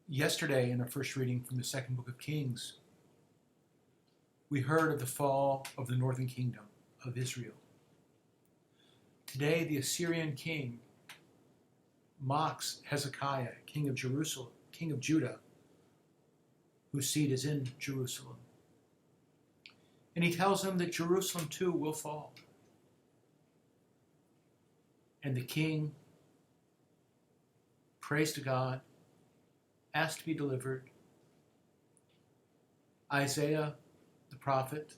Yesterday, in our first reading from the second book of Kings, we heard of the fall of the northern kingdom of Israel. Today, the Assyrian king mocks Hezekiah, king of Jerusalem, king of Judah, whose seat is in Jerusalem. And he tells him that Jerusalem too will fall. And the king prays to God, asks to be delivered. Isaiah, the prophet,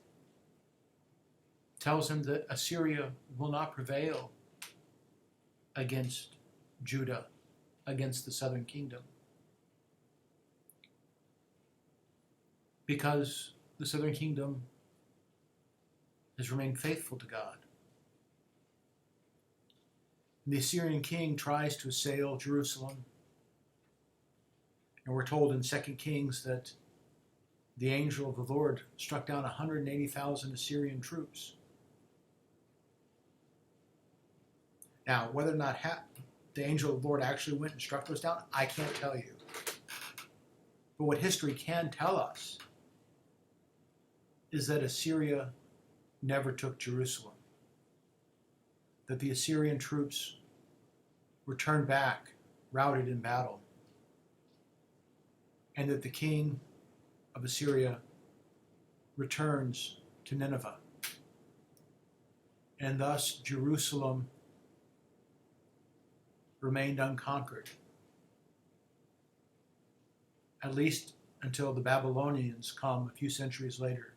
tells him that Assyria will not prevail against Judah, against the southern kingdom, because the southern kingdom has remained faithful to God. And the Assyrian king tries to assail Jerusalem. And we're told in 2 Kings that the angel of the Lord struck down 180,000 Assyrian troops. Now, whether or not the angel of the Lord actually went and struck those down, I can't tell you. But what history can tell us is that Assyria never took Jerusalem, that the Assyrian troops were turned back, routed in battle, and that the king of Assyria returns to Nineveh. And thus Jerusalem remained unconquered, at least until the Babylonians come a few centuries later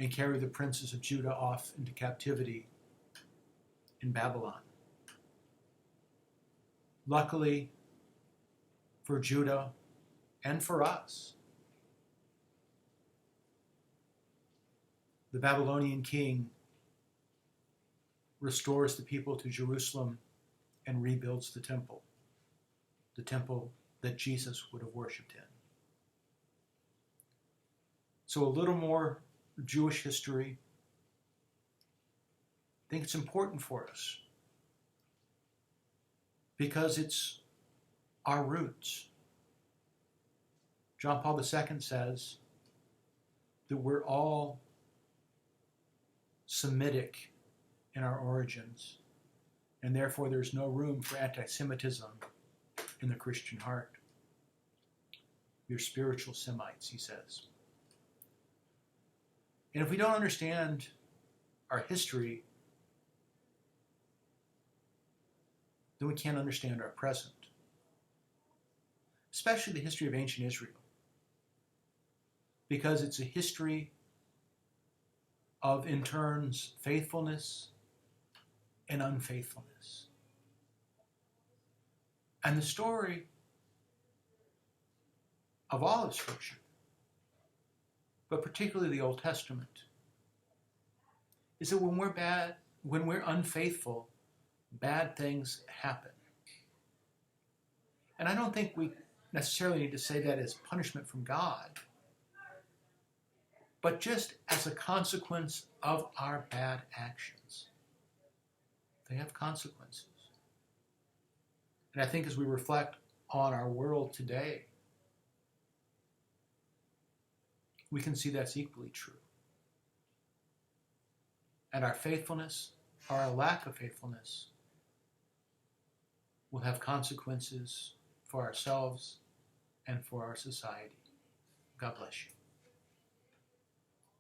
and carry the princes of Judah off into captivity in Babylon. Luckily for Judah and for us, the Babylonian king restores the people to Jerusalem and rebuilds the temple that Jesus would have worshipped in. So a little more Jewish history. I think it's important for us because it's our roots. John Paul II says that we're all Semitic in our origins, and therefore there's no room for anti-Semitism in the Christian heart. We're spiritual Semites, he says. And if we don't understand our history, then we can't understand our present, especially the history of ancient Israel, because it's a history of, in turns, faithfulness and unfaithfulness. And the story of all of Scripture, but particularly the Old Testament, is that when we're unfaithful, bad things happen. And I don't think we necessarily need to say that as punishment from God, but just as a consequence of our bad actions. They have consequences. And I think as we reflect on our world today, we can see that's equally true. And our faithfulness, or our lack of faithfulness, will have consequences for ourselves and for our society. God bless you.